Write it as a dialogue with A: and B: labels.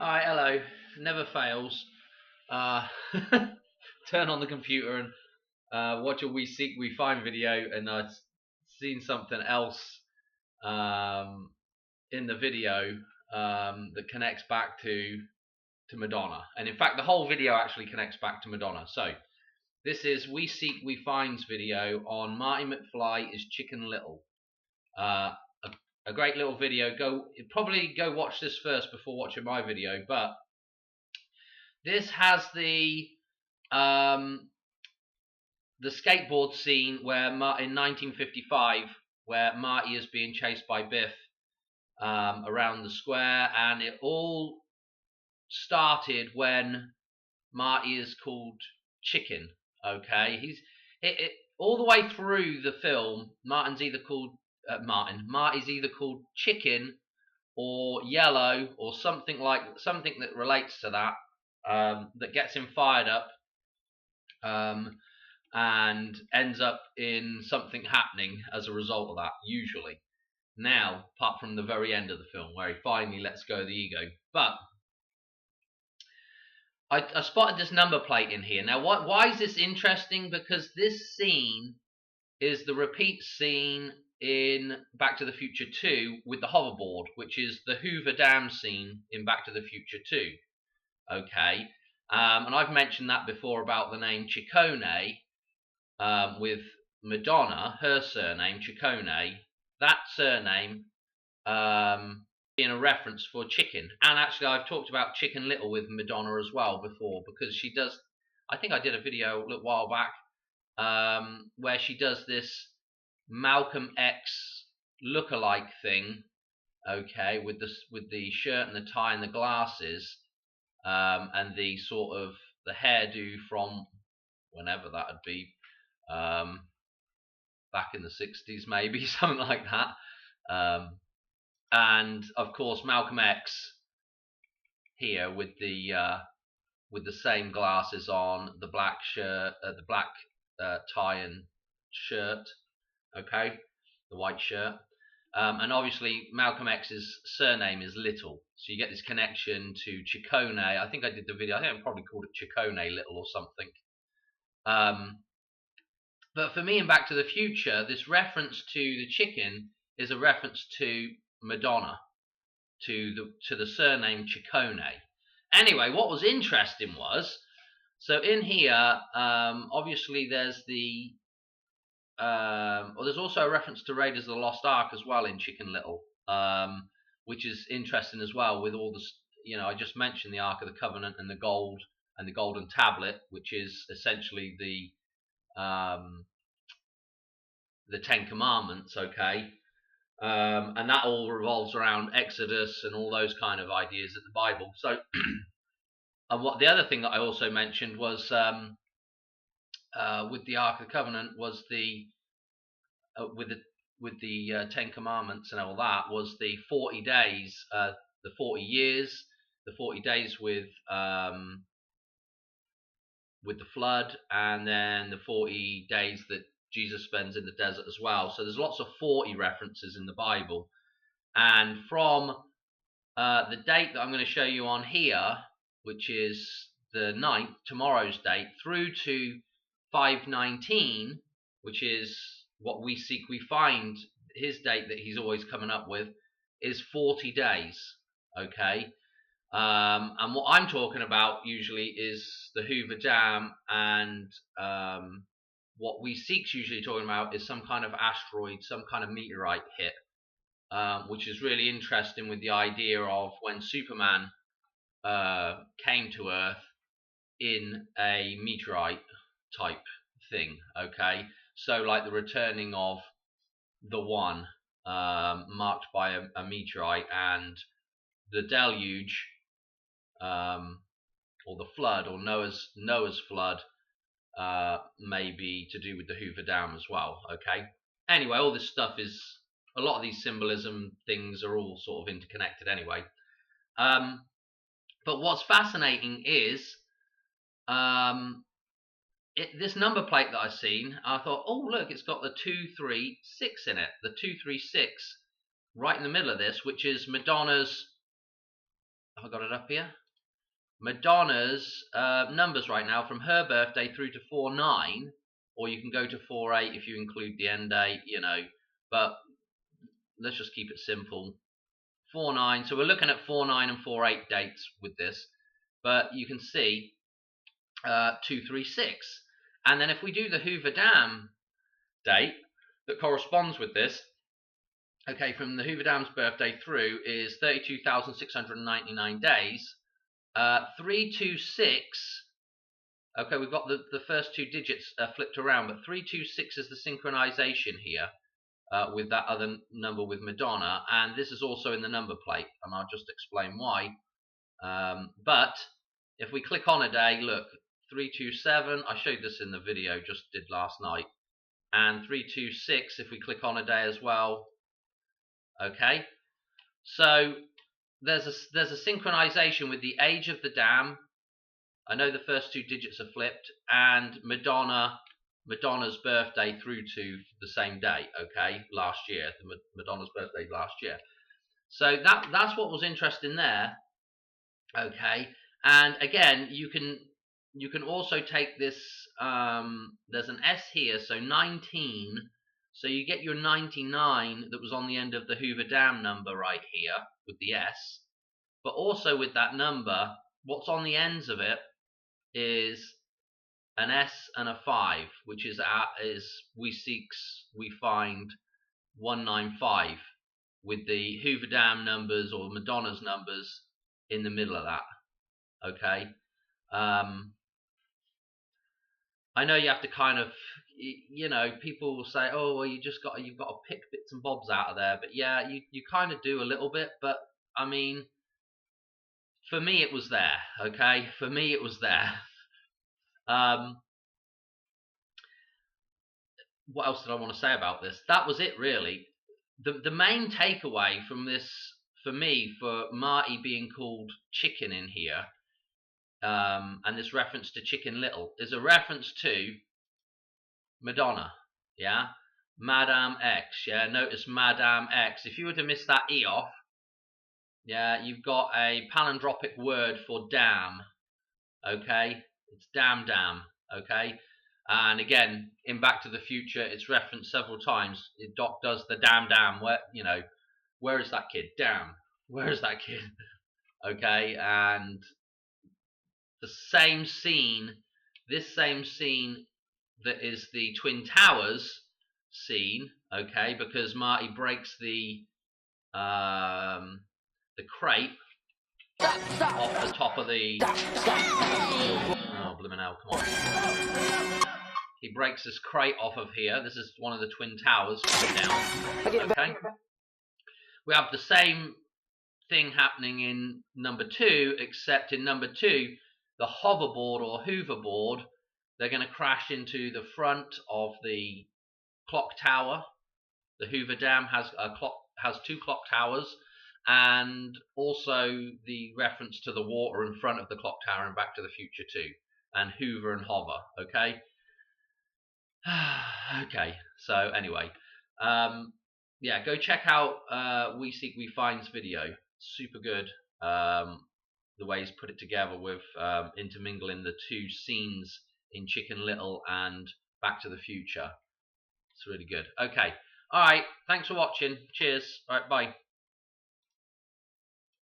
A: Alright, hello. Never fails. Uh, turn on the computer and watch a We Seek We Find video, and I've seen something else in the video that connects back to Madonna. And in fact, the whole video actually connects back to Madonna. So this is We Seek We Find's video on Marty McFly is Chicken Little. A great little video. Probably go watch this first before watching my video, but this has the skateboard scene where in 1955, where Marty is being chased by Biff around the square, and it all started when Marty is called Chicken. Okay, all the way through the film. Marty's either called Chicken or Yellow or something that relates to that. That gets him fired up and ends up in something happening as a result of that, usually. Now, apart from the very end of the film where he finally lets go of the ego. But I spotted this number plate in here. Now, why is this interesting? Because this scene is the repeat scene in Back to the Future 2 with the hoverboard, which is the Hoover Dam scene in Back to the Future 2. Okay, and I've mentioned that before about the name Ciccone with Madonna, her surname Ciccone, that surname being a reference for chicken. And actually, I've talked about Chicken Little with Madonna as well before, because she does. I think I did a video a little while back where she does this Malcolm X lookalike thing. Okay, with the shirt and the tie and the glasses. And the sort of the hairdo from whenever that would be, back in the 60s maybe, something like that. And of course Malcolm X here with the same glasses on, the black shirt, the black tie and shirt, okay, the white shirt. And obviously Malcolm X's surname is Little, so you get this connection to Ciccone. I think I did the video. I think I probably called it Ciccone Little or something. But for me in Back to the Future, this reference to the chicken is a reference to Madonna, to the surname Ciccone. Anyway, what was interesting was, so in here, obviously there's the there's also a reference to Raiders of the Lost Ark as well in Chicken Little, which is interesting as well. With all the, I just mentioned the Ark of the Covenant and the gold and the golden tablet, which is essentially the Ten Commandments. Okay, and that all revolves around Exodus and all those kind of ideas in the Bible. So, and what the other thing that I also mentioned was with the Ark of the Covenant was the with the Ten Commandments and all that was the 40 days, the 40 years, the 40 days with the flood, and then the 40 days that Jesus spends in the desert as well. So there's lots of 40 references in the Bible, and from the date that I'm going to show you on here, which is the 9th, tomorrow's date, through to 5/19, which is what We Seek We Find, his date that he's always coming up with, is 40 days. Okay, and what I'm talking about usually is the Hoover Dam, and what We Seek's usually talking about is some kind of asteroid, some kind of meteorite hit, which is really interesting with the idea of when Superman came to Earth in a meteorite type thing. Okay, so like the returning of the One, marked by a meteorite, and the deluge, or the flood, or Noah's flood, may be to do with the Hoover Dam as well. Okay, anyway, all this stuff is, a lot of these symbolism things are all sort of interconnected anyway. But what's fascinating is this number plate that I've seen. I thought, oh look, it's got the 236 in it. The 236 right in the middle of this, which is Madonna's Have I got it up here? Madonna's numbers right now from her birthday through to 49, or you can go to 48 if you include the end date, you know, but let's just keep it simple. 49, so we're looking at 49 and 48 dates with this, but you can see 236. And then if we do the Hoover Dam date that corresponds with this, okay, from the Hoover Dam's birthday through is 32,699 days. 326, okay, we've got the first two digits flipped around, but 326 is the synchronization here with that other number with Madonna, and this is also in the number plate, and I'll just explain why. But if we click on a day, look, 327, I showed this in the video just did last night, and 326 if we click on a day as well. Okay, so there's a synchronization with the age of the dam. I know the first two digits are flipped, and Madonna's birthday through to the same day. Okay, last year, Madonna's birthday last year. So that's what was interesting there. Okay, and again, you can also take this. There's an S here, so 19. So you get your 99 that was on the end of the Hoover Dam number right here with the S, but also with that number, what's on the ends of it is an S and a 5, which is we find 195 with the Hoover Dam numbers or Madonna's numbers in the middle of that. Okay, I know you have to kind of, you know, people will say, oh, well, you've got to pick bits and bobs out of there, but yeah, you kind of do a little bit, but I mean, for me it was there. Okay, for me it was there. What else did I want to say about this? That was it, really. The main takeaway from this, for me, for Marty being called Chicken in here, and this reference to Chicken Little, is a reference to Madonna, yeah? Madame X, yeah? Notice Madame X. If you were to miss that E off, yeah, you've got a palindromic word for damn, okay? It's damn, okay? And again, in Back to the Future, it's referenced several times. Doc does the damn, where, you know, where is that kid? Damn, where is that kid? Okay, and the same scene, this same scene that is the Twin Towers scene, okay, because Marty breaks the crate off the top of the... Oh, blimmin' hell, come on. He breaks this crate off of here. This is one of the Twin Towers coming down. Okay. We have the same thing happening in number 2, except in number 2, the hoverboard or hooverboard, they're going to crash into the front of the clock tower. The Hoover Dam has 2 clock towers, and also the reference to the water in front of the clock tower in Back to the Future 2, and Hoover and hover. Okay. Okay, so anyway, yeah, go check out We Seek We Find's video. Super good. The way he's put it together with intermingling the 2 scenes in Chicken Little and Back to the Future. It's really good. Okay, all right, thanks for watching. Cheers. All right, bye.